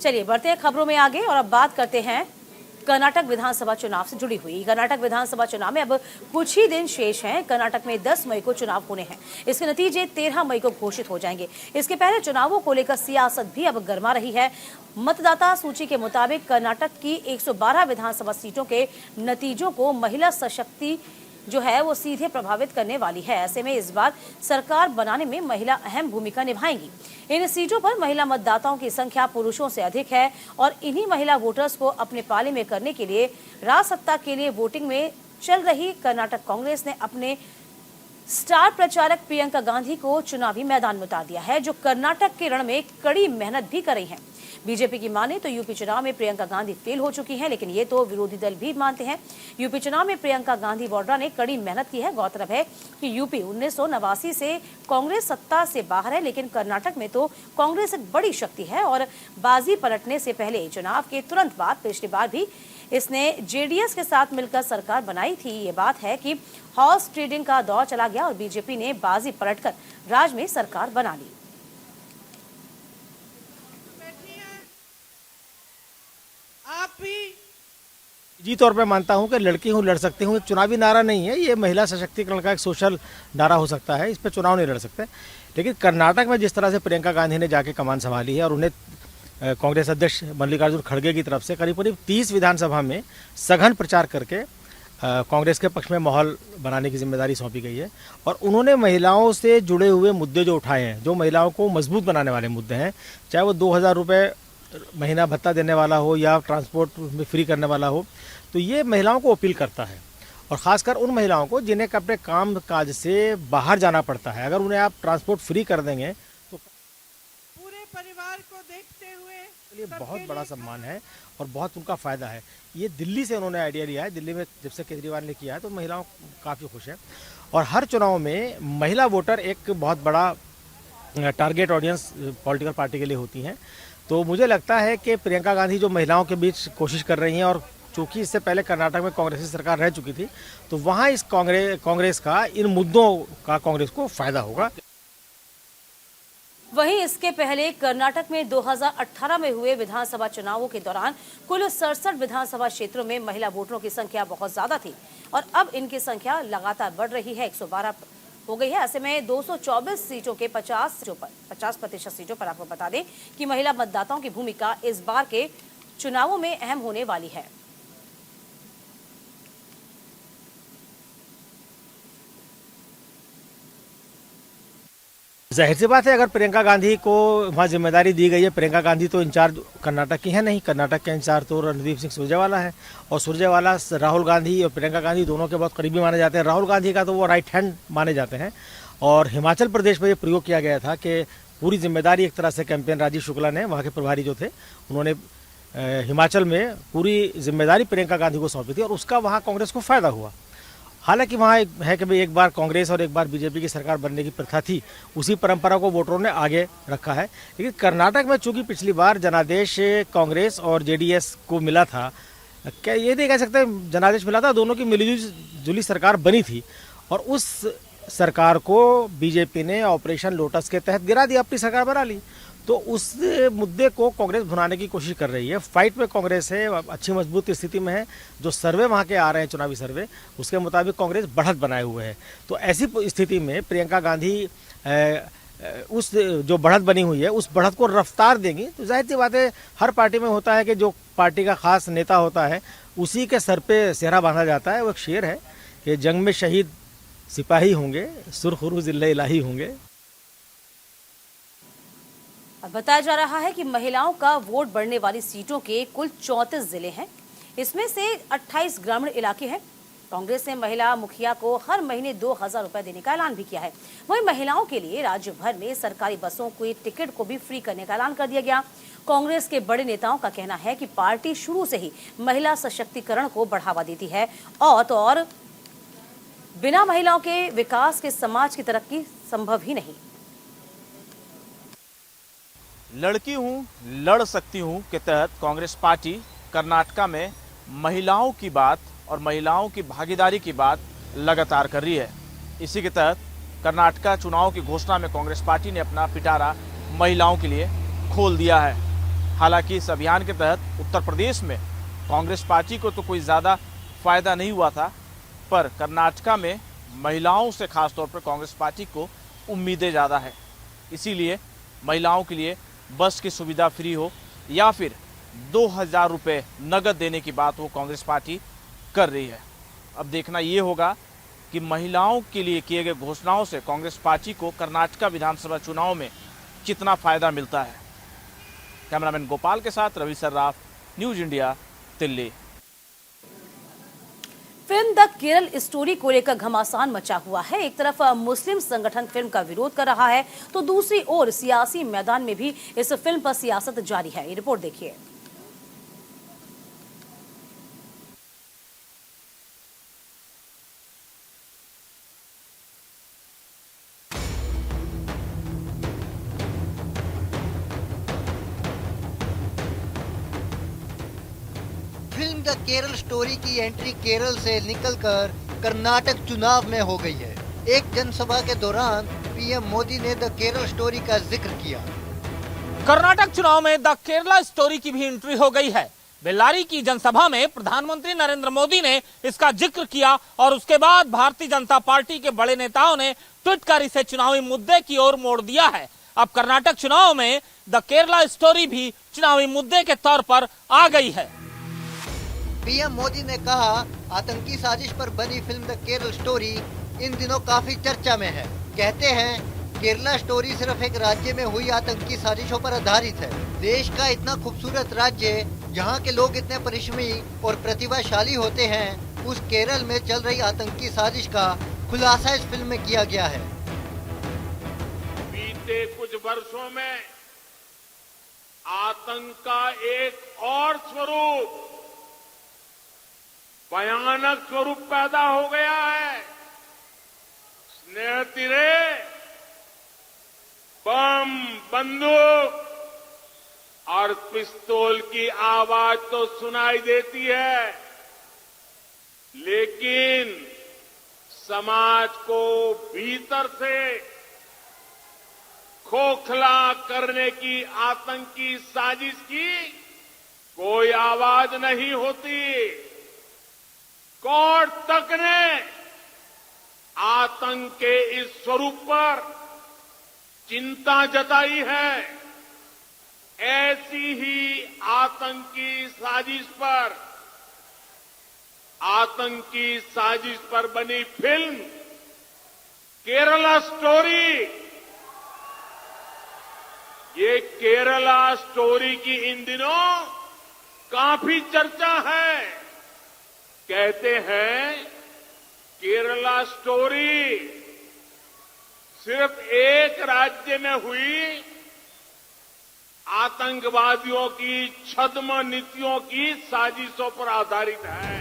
चलिए बढ़ते हैं खबरों में आगे और अब बात करते हैं कर्नाटक विधानसभा चुनाव से जुड़ी हुई। कर्नाटक विधानसभा चुनाव में अब कुछ ही दिन शेष हैं। कर्नाटक में 10 मई को चुनाव होने हैं। इसके नतीजे 13 मई को घोषित हो जाएंगे। इसके पहले चुनावों को लेकर सियासत भी अब गर्मा रही है। मतदाता सूची के मुताबिक कर्नाटक की 112 विधानसभा सीटों के नतीजों को महिला सशक्ति जो है वो सीधे प्रभावित करने वाली है। ऐसे में इस बार सरकार बनाने में महिला अहम भूमिका निभाएंगी। इन सीटों पर महिला मतदाताओं की संख्या पुरुषों से अधिक है और इन्हीं महिला वोटर्स को अपने पाले में करने के लिए राज सत्ता के लिए वोटिंग में चल रही कर्नाटक कांग्रेस ने अपने स्टार प्रचारक प्रियंका गांधी को चुनावी मैदान में उतार दिया है, जो कर्नाटक के रण में कड़ी मेहनत भी कर रही हैं। बीजेपी की माने तो यूपी चुनाव में प्रियंका गांधी फेल हो चुकी हैं, लेकिन ये तो विरोधी दल भी मानते हैं। यूपी चुनाव में प्रियंका गांधी वाड्रा ने कड़ी मेहनत की है। गौरतलब है कि यूपी 1989 से कांग्रेस सत्ता से बाहर है, लेकिन कर्नाटक में तो कांग्रेस एक बड़ी शक्ति है और बाजी पलटने से पहले चुनाव के तुरंत बाद पिछली बार भी इसने जेडीएस के साथ मिलकर सरकार बनाई थी। ये बात है कि हॉर्स ट्रेडिंग का दौर चला गया और बीजेपी ने बाजी पलटकर राज्य में सरकार बना ली। आप भी जी तौर पे मानता हूं कि लड़की हूं लड़ सकती हूं, एक चुनावी नारा नहीं है, ये महिला सशक्तिकरण का एक सोशल नारा हो सकता है। इस पे चुनाव नहीं लड़ सकते। लेकिन कर्नाटक में जिस तरह से प्रियंका गांधी ने जाके कमान संभाली है और उन्हें कांग्रेस अध्यक्ष मल्लिकार्जुन खड़गे की तरफ से करीब 30 विधानसभा में सघन प्रचार करके कांग्रेस के पक्ष में माहौल बनाने की जिम्मेदारी सौंपी गई है। और उन्होंने महिलाओं से जुड़े हुए मुद्दे जो उठाए हैं, जो महिलाओं को मजबूत बनाने वाले मुद्दे हैं, चाहे वो 2000 रुपये महीना भत्ता देने वाला हो या ट्रांसपोर्ट में फ्री करने वाला हो, तो ये महिलाओं को अपील करता है। और ख़ासकर उन महिलाओं को जिन्हें अपने काम काज से बाहर जाना पड़ता है, अगर उन्हें आप ट्रांसपोर्ट फ्री कर देंगे तो पूरे परिवार को देखते हुए लिए बहुत बड़ा सम्मान है और बहुत उनका फ़ायदा है। ये दिल्ली से उन्होंने आइडिया लिया है। दिल्ली में जब से केजरीवाल ने किया है तो महिलाओं काफ़ी खुश हैं। और हर चुनाव में महिला वोटर एक बहुत बड़ा टारगेट ऑडियंस पॉलिटिकल पार्टी के लिए होती हैं। तो मुझे लगता है कि प्रियंका गांधी जो महिलाओं के बीच कोशिश कर रही हैं, और चूँकि इससे पहले कर्नाटक में कांग्रेस की सरकार रह चुकी थी, तो वहाँ इस कांग्रेस का इन मुद्दों का कांग्रेस को फ़ायदा होगा। वहीं इसके पहले कर्नाटक में 2018 में हुए विधानसभा चुनावों के दौरान कुल 67 विधानसभा क्षेत्रों में महिला वोटरों की संख्या बहुत ज्यादा थी और अब इनकी संख्या लगातार बढ़ रही है, 112 हो गई है। ऐसे में 224 सीटों के 50% सीटों पर आपको बता दें कि महिला मतदाताओं की भूमिका इस बार के चुनावों में अहम होने वाली है। जाहिर सी बात है, अगर प्रियंका गांधी को वहाँ जिम्मेदारी दी गई है, प्रियंका गांधी तो इंचार्ज कर्नाटक की है नहीं, कर्नाटक के इंचार्ज तो रणदीप सिंह सुरजेवाला है। और सुरजेवाला राहुल गांधी और प्रियंका गांधी दोनों के बहुत करीबी माने जाते हैं। राहुल गांधी का तो वो राइट हैंड माने जाते हैं। और हिमाचल प्रदेश में ये प्रयोग किया गया था कि पूरी जिम्मेदारी एक तरह से कैंपेन राजीव शुक्ला ने, वहाँ के प्रभारी जो थे, उन्होंने हिमाचल में पूरी जिम्मेदारी प्रियंका गांधी को सौंपी थी और उसका वहाँ कांग्रेस को फ़ायदा हुआ। हालांकि वहाँ है कि भाई एक बार कांग्रेस और एक बार बीजेपी की सरकार बनने की प्रथा थी, उसी परंपरा को वोटरों ने आगे रखा है। लेकिन कर्नाटक में चूंकि पिछली बार जनादेश कांग्रेस और जेडीएस को मिला था, क्या ये नहीं कह सकते जनादेश मिला था, दोनों की मिलीजुली सरकार बनी थी और उस सरकार को बीजेपी ने ऑपरेशन लोटस के तहत गिरा दिया, अपनी सरकार बना ली। तो उस मुद्दे को कांग्रेस भुनाने की कोशिश कर रही है। फाइट में कांग्रेस है, अच्छी मजबूत स्थिति में है। जो सर्वे वहाँ के आ रहे हैं, चुनावी सर्वे, उसके मुताबिक कांग्रेस बढ़त बनाए हुए है। तो ऐसी स्थिति में प्रियंका गांधी उस जो बढ़त बनी हुई है उस बढ़त को रफ्तार देंगी। तो जाहिर सी बात है, हर पार्टी में होता है कि जो पार्टी का खास नेता होता है उसी के सर पे सेहरा बांधा जाता है। वो एक शेर है कि जंग में शहीद सिपाही होंगे, सुरखरू जिल्ले इलाही होंगे। अब बताया जा रहा है कि महिलाओं का वोट बढ़ने वाली सीटों के कुल 34 जिले हैं। इसमें से 28 ग्रामीण इलाके हैं। कांग्रेस ने महिला मुखिया को हर महीने 2000 रुपए देने का ऐलान भी किया है। वहीं महिलाओं के लिए राज्य भर में सरकारी बसों के टिकट को भी फ्री करने का ऐलान कर दिया गया। कांग्रेस के बड़े नेताओं का कहना है कि पार्टी शुरू से ही महिला सशक्तिकरण को बढ़ावा देती है और बिना महिलाओं के विकास के समाज की तरक्की संभव ही नहीं। लड़की हूँ लड़ सकती हूँ के तहत कांग्रेस पार्टी कर्नाटका में महिलाओं की बात और महिलाओं की भागीदारी की बात लगातार कर रही है। इसी के तहत कर्नाटका चुनाव की घोषणा में कांग्रेस पार्टी ने अपना पिटारा महिलाओं के लिए खोल दिया है। हालांकि इस अभियान के तहत उत्तर प्रदेश में कांग्रेस पार्टी को तो कोई ज़्यादा फायदा नहीं हुआ था, पर कर्नाटका में महिलाओं से खासतौर पर कांग्रेस पार्टी को उम्मीदें ज़्यादा है। इसीलिए महिलाओं के लिए बस की सुविधा फ्री हो या फिर 2000 रुपये नगद देने की बात वो कांग्रेस पार्टी कर रही है। अब देखना ये होगा कि महिलाओं के लिए किए गए घोषणाओं से कांग्रेस पार्टी को कर्नाटका विधानसभा चुनाव में कितना फायदा मिलता है। कैमरामैन गोपाल के साथ Ravi Sarraf, news India, Delhi. Film the Kerala story को लेकर घमासान मचा हुआ है। एक तरफ मुस्लिम संगठन फिल्म का विरोध कर रहा है, तो दूसरी ओर सियासी मैदान में भी इस फिल्म पर सियासत जारी है। ये रिपोर्ट देखिए। फिल्म द केरल स्टोरी की एंट्री केरल से निकलकर कर्नाटक चुनाव में हो गई है। एक जनसभा के दौरान पीएम मोदी ने द केरल स्टोरी का जिक्र किया। कर्नाटक चुनाव में द केरला स्टोरी की भी एंट्री हो गई है। बेल्लारी की जनसभा में प्रधानमंत्री नरेंद्र मोदी ने इसका जिक्र किया और उसके बाद भारतीय जनता पार्टी के बड़े नेताओं ने ट्वीट कर इसे चुनावी मुद्दे की ओर मोड़ दिया है। अब कर्नाटक चुनाव में द केरला स्टोरी भी चुनावी मुद्दे के तौर पर आ गई है। पीएम मोदी ने कहा, आतंकी साजिश पर बनी film the Kerala story in दिनों काफी चर्चा में है। कहते हैं केरला स्टोरी सिर्फ एक राज्य में हुई आतंकी साजिशों पर आधारित है। देश का इतना खूबसूरत राज्य जहां के लोग इतने परिश्रमी और प्रतिभाशाली होते हैं, उस केरल में चल रही आतंकी साजिश का खुलासा इस फिल्म में किया गया है। बीते कुछ वर्षों में आतंक का एक और स्वरूप, भयानक स्वरूप पैदा हो गया है। स्नेहतिरे, बम, बंदूक और पिस्तौल की आवाज तो सुनाई देती है, लेकिन समाज को भीतर से खोखला करने की आतंकी साजिश की कोई आवाज नहीं होती। कोर्ट तक ने आतंक के इस स्वरूप पर चिंता जताई है। ऐसी ही आतंकी साजिश पर बनी फिल्म केरला स्टोरी, ये केरला स्टोरी की इन दिनों काफी चर्चा है। कहते हैं केरला स्टोरी सिर्फ एक राज्य में हुई आतंकवादियों की छद्म नीतियों की साजिशों पर आधारित है।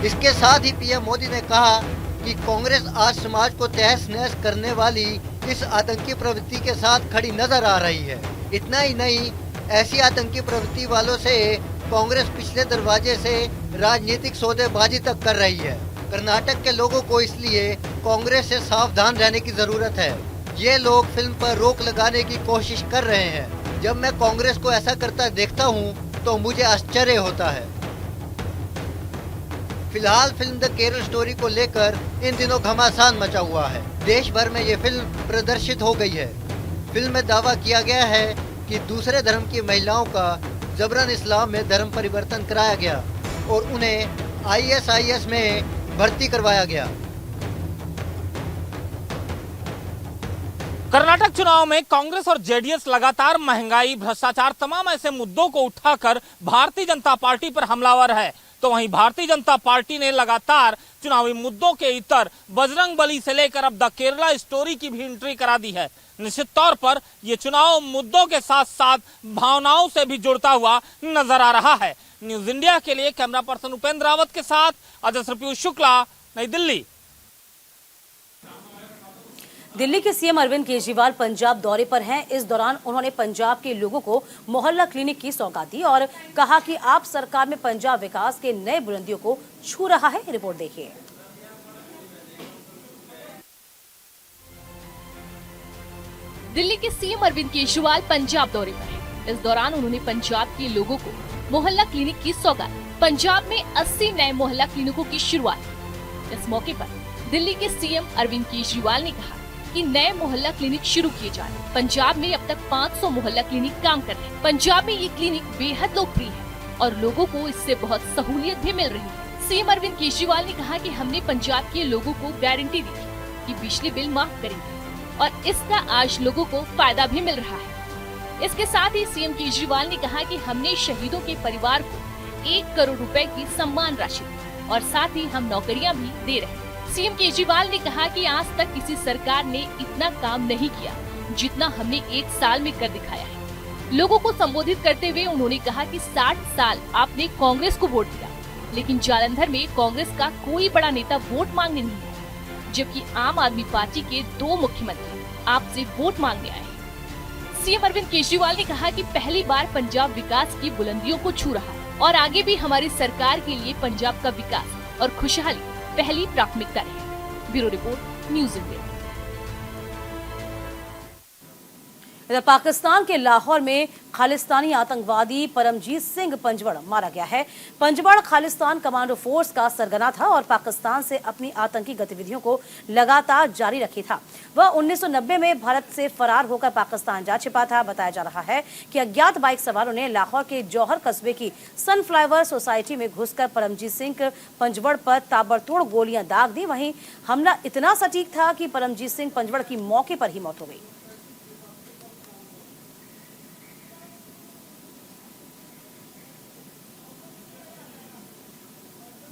इसके साथ ही पीएम मोदी ने कहा कि कांग्रेस आज समाज को तहस नहस करने वाली इस आतंकी प्रवृत्ति के साथ खड़ी नजर आ रही है। इतना ही नहीं, ऐसी आतंकी प्रवृत्ति वालों से कांग्रेस पिछले दरवाजे से राजनीतिक सौदेबाजी तक कर रही है। कर्नाटक के लोगों को इसलिए कांग्रेस से सावधान रहने की जरूरत है। ये लोग फिल्म पर रोक लगाने की कोशिश कर रहे हैं। जब मैं कांग्रेस को ऐसा करता देखता हूँ तो मुझे आश्चर्य होता है। फिलहाल फिल्म द केरल स्टोरी को लेकर इन दिनों घमासान मचा हुआ है। देश भर में ये फिल्म प्रदर्शित हो गई है। फिल्म में दावा किया गया है कि दूसरे धर्म की महिलाओं का जबरन इस्लाम में धर्म परिवर्तन कराया गया और उन्हें ISIS में भर्ती करवाया गया। कर्नाटक चुनाव में कांग्रेस और जेडीएस लगातार महंगाई, भ्रष्टाचार, तमाम ऐसे मुद्दों को उठाकर भारतीय जनता पार्टी पर हमलावर है। तो वहीं भारतीय जनता पार्टी ने लगातार चुनावी मुद्दों के इतर बजरंगबली से लेकर अब द केरला स्टोरी की भी एंट्री करा दी है। निश्चित तौर पर ये चुनाव मुद्दों के साथ साथ भावनाओं से भी जुड़ता हुआ नजर आ रहा है। न्यूज इंडिया के लिए कैमरा पर्सन उपेंद्र रावत के साथ अजय पीयूष शुक्ला, नई दिल्ली। दिल्ली के सीएम अरविंद केजरीवाल पंजाब दौरे पर हैं। इस दौरान उन्होंने पंजाब के लोगों को मोहल्ला क्लिनिक की सौगात दी और कहा कि आप सरकार में पंजाब विकास के नए बुलंदियों को छू रहा है। रिपोर्ट देखिए। दिल्ली के सीएम अरविंद केजरीवाल पंजाब दौरे पर हैं। इस दौरान उन्होंने पंजाब के लोगों को मोहल्ला क्लिनिक की सौगात। पंजाब में 80 नए मोहल्ला क्लिनिकों की शुरुआत। इस मौके पर दिल्ली के सीएम अरविंद केजरीवाल ने कहा कि नए मोहल्ला क्लिनिक शुरू किए जा रहे हैं। पंजाब में अब तक 500 मोहल्ला क्लिनिक काम कर रहे हैं। पंजाब में ये क्लिनिक बेहद लोकप्रिय है और लोगों को इससे बहुत सहूलियत भी मिल रही है। सीएम अरविंद केजरीवाल ने कहा कि हमने पंजाब के लोगों को गारंटी दी कि बिजली बिल माफ करेंगे और इसका आज लोगों को फायदा भी मिल रहा है। इसके साथ ही सीएम केजरीवाल ने कहा कि हमने शहीदों के परिवार को 1 करोड़ रुपए की सम्मान राशि और साथ ही हम नौकरियां भी दे रहे हैं। सीएम केजरीवाल ने कहा कि आज तक किसी सरकार ने इतना काम नहीं किया जितना हमने 1 साल में कर दिखाया है। लोगों को संबोधित करते हुए उन्होंने कहा कि 60 साल आपने कांग्रेस को वोट दिया, लेकिन जालंधर में कांग्रेस का कोई बड़ा नेता वोट मांगने नहीं आया, जबकि आम आदमी पार्टी के 2 मुख्यमंत्री आपसे वोट मांगने आए। सीएम अरविंद केजरीवाल ने कहा कि पहली बार पंजाब विकास की बुलंदियों को छू रहा है और आगे भी हमारी सरकार के लिए पंजाब का विकास और खुशहाली पहली प्राथमिकता रहे। Bureau report, news India. इधर पाकिस्तान के लाहौर में खालिस्तानी आतंकवादी परमजीत सिंह पंजवड़ मारा गया है। पंजवड़ खालिस्तान कमांडो फोर्स का सरगना था और पाकिस्तान से अपनी आतंकी गतिविधियों को लगातार जारी रखी था। वह 1990 में भारत से फरार होकर पाकिस्तान जा छिपा था। बताया जा रहा है कि अज्ञात बाइक सवारों ने लाहौर के जौहर कस्बे की सनफ्लावर सोसाइटी में घुसकर परमजीत सिंह पंजवड़ पर ताबड़तोड़ गोलियां दाग दी। वहीं हमला इतना सटीक था कि परमजीत सिंह पंजवड़ की मौके पर ही मौत हो गई।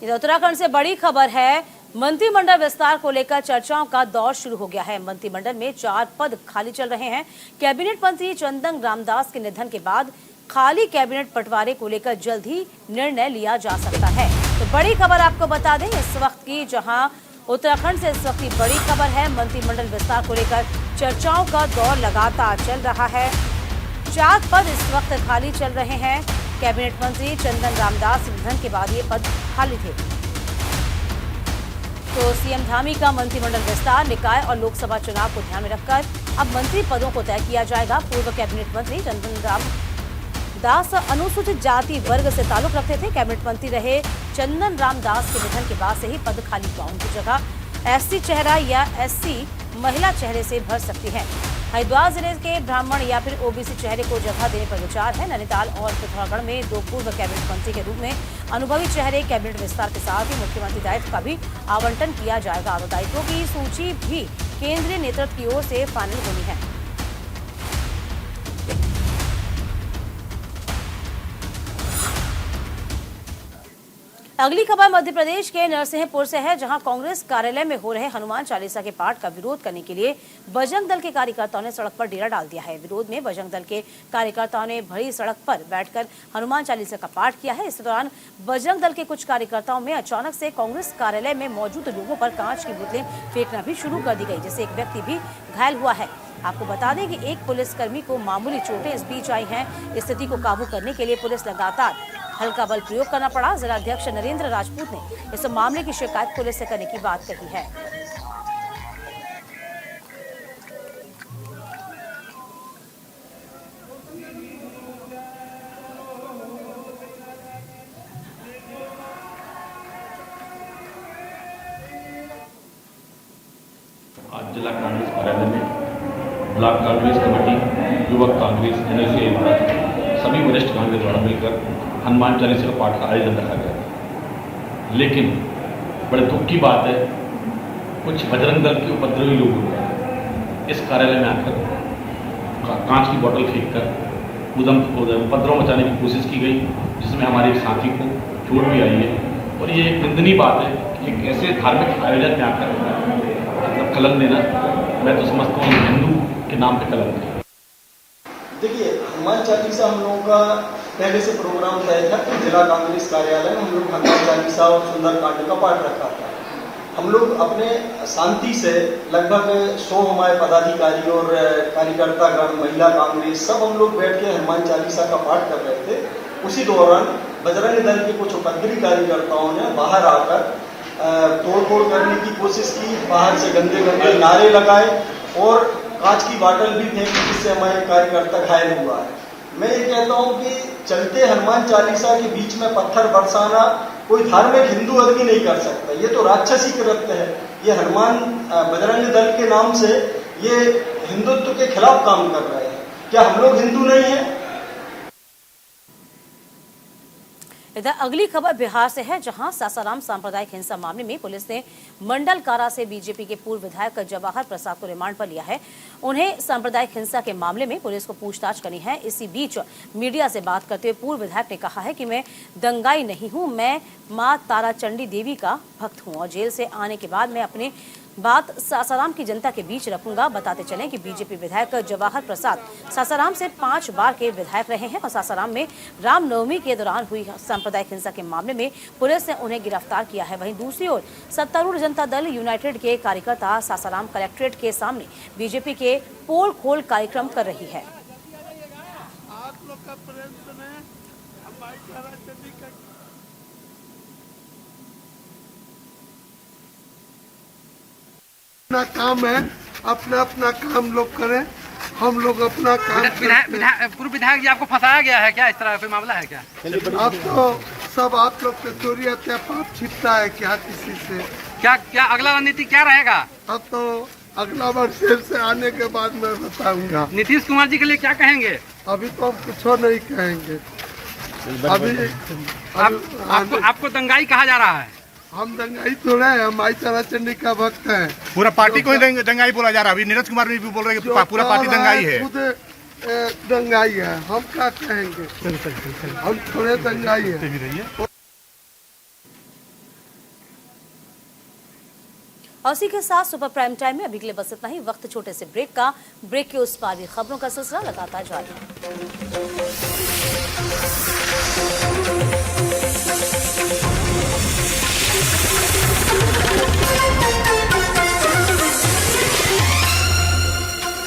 इधर उत्तराखंड से बड़ी खबर है। मंत्रिमंडल विस्तार को लेकर चर्चाओं का दौर शुरू हो गया है। मंत्रिमंडल में 4 पद खाली चल रहे हैं। कैबिनेट मंत्री चंदन रामदास के निधन के बाद खाली कैबिनेट बंटवारे को लेकर जल्द ही निर्णय लिया जा सकता है। तो बड़ी खबर आपको बता दें इस वक्त की, जहां उत्तराखंड से इस वक्त की बड़ी खबर है। मंत्रिमंडल विस्तार को लेकर चर्चाओं का दौर लगातार चल रहा है। 4 पद इस वक्त खाली चल रहे हैं। कैबिनेट मंत्री चंदन रामदास के निधन के बाद ये पद खाली थे। तो सीएम धामी का मंत्रिमंडल विस्तार, निकाय और लोकसभा चुनाव को ध्यान में रखकर अब मंत्री पदों को तय किया जाएगा। पूर्व कैबिनेट मंत्री चंदन रामदास अनुसूचित जाति वर्ग से ताल्लुक रखते थे। कैबिनेट मंत्री रहे चंदन रामदास के निधन के बाद से ही पद खाली हुआ। उनकी जगह एससी चेहरा या एससी महिला चेहरे से भर सकती है। हरिद्वार जिले के ब्राह्मण या फिर ओबीसी चेहरे को जगह देने पर विचार है। नैनीताल और पिथौरागढ़ में 2 पूर्व कैबिनेट मंत्री के रूप में अनुभवी चेहरे कैबिनेट विस्तार के साथ ही मुख्यमंत्री दायित्व का भी आवंटन किया जाएगा। दायित्वों की सूची भी केंद्रीय नेतृत्व की ओर से फाइनल होनी है। अगली खबर मध्य प्रदेश के नरसिंहपुर से है, जहां कांग्रेस कार्यालय में हो रहे हनुमान चालीसा के पाठ का विरोध करने के लिए बजरंग दल के कार्यकर्ताओं ने सड़क पर डेरा डाल दिया है। विरोध में बजरंग दल के कार्यकर्ताओं ने भरी सड़क पर बैठकर हनुमान चालीसा का पाठ किया है। इस दौरान बजरंग दल के कुछ कार्यकर्ताओं में अचानक से कांग्रेस कार्यालय में मौजूद लोगों पर कांच की बोतलें फेंकना भी शुरू कर दी गई, जिससे एक व्यक्ति भी घायल हुआ है। आपको बता दें कि एक पुलिसकर्मी को मामूली चोटें इस बीच आई हैं। स्थिति को काबू करने के लिए पुलिस लगातार हल्का बल प्रयोग करना पड़ा। जिलाध्यक्ष नरेंद्र राजपूत ने इस मामले की शिकायत पुलिस से करने की बात कही है। आज जिला कांग्रेस कार्यालय में ब्लॉक कांग्रेस कमेटी, युवक कांग्रेस, एनएसए, सभी वरिष्ठ कांग्रेस द्वारा मिलकर हनुमान चालीसा का पाठ का आयोजन रखा गया। लेकिन बड़े दुख की बात है, कुछ बजरंग दल के उपद्रवी लोगों ने इस कार्यालय में आकर कांच की बोतल फेंककर उपद्रव मचाने की कोशिश की गई, जिसमें हमारे एक साथी को चोट भी आई है। और ये एक निंदनीय बात है कि एक ऐसे धार्मिक आयोजन में आकर कलंक देना, मैं तो समझता हूँ हिंदू के नाम पे कलंक है। देखिए, हनुमान चालीसा हम लोगों का पहले से प्रोग्राम तय था कि जिला कांग्रेस कार्यालय में हम लोग हनुमान चालीसा और सुंदरकांड का पाठ रखा था। हम लोग अपने शांति से लगभग 100 हमारे पदाधिकारी और कार्यकर्ता गण, महिला कांग्रेस, सब हम लोग बैठ के हनुमान चालीसा का पाठ कर रहे थे। उसी दौरान बजरंग दल के कुछ उपद्रवी कार्यकर्ताओं ने बाहर आकर तोड़फोड़ करने की कोशिश की, बाहर से गंदे गंदे नारे लगाए और कांच की बाटल भी फेंकी, जिससे हमारे कार्यकर्ता घायल हुआ है। मैं ये कहता हूँ कि चलते हनुमान चालीसा के बीच में पत्थर बरसाना कोई धार्मिक हिंदू आदमी नहीं कर सकता। ये तो राक्षसी कृत्य है। ये हनुमान बजरंग दल के नाम से ये हिंदुत्व के खिलाफ काम कर रहे हैं। क्या हम लोग हिंदू नहीं हैं? इधर अगली खबर बिहार से है, जहां सासाराम सांप्रदायिक हिंसा मामले में पुलिस ने मंडल कारा से बीजेपी के पूर्व विधायक जवाहर प्रसाद को रिमांड पर लिया है। उन्हें सांप्रदायिक हिंसा के मामले में पुलिस को पूछताछ करनी है। इसी बीच मीडिया से बात करते हुए पूर्व विधायक ने कहा है कि मैं दंगाई नहीं हूं, मैं मां ताराचंडी देवी का भक्त हूं और जेल से आने के बाद मैं अपने बात सासाराम की जनता के बीच रखूंगा। बताते चलें कि बीजेपी विधायक जवाहर प्रसाद सासाराम से 5 बार के विधायक रहे हैं और सासाराम में रामनवमी के दौरान हुई सांप्रदायिक हिंसा के मामले में पुलिस ने उन्हें गिरफ्तार किया है। वहीं दूसरी ओर सत्तारूढ़ जनता दल यूनाइटेड के कार्यकर्ता सासाराम कलेक्ट्रेट के सामने बीजेपी के पोल खोल कार्यक्रम कर रही है। आप लोग का प्रेम सुने, हमारी ताराचंडी का अपना काम है, अपना अपना काम लोग करें, हम लोग अपना काम। पूर्व विधायक जी आपको फंसाया गया है क्या? इस तरह कोई मामला है क्या? अब तो सब आप लोग के चोरी हत्या पाप छिपता है क्या किसी से? क्या अगला रणनीति क्या रहेगा? अब तो अगला बार जेल से आने के बाद मैं बताऊंगा। नीतीश कुमार जी के लिए क्या कहेंगे? अभी तो हम कुछ नहीं कहेंगे। आपको दंगाई कहा जा रहा है। हम दंगाई थोड़ा है, हम माई ताराचंडी का भक्त है। पूरा पार्टी को ही दंगाई बोला जा रहा है। अभी नीरज कुमार भी बोल रहे हैं कि पूरा पार्टी दंगाई है। खुद दंगाई है, हम क्या कहेंगे? हम थोड़े दंगाई है। और इसी के साथ सुपर प्राइम टाइम में अभी के लिए बस इतना ही। वक्त छोटे से ब्रेक का। ब्रेक के उस पार भी खबरों का सिलसिला लगातार जारी है।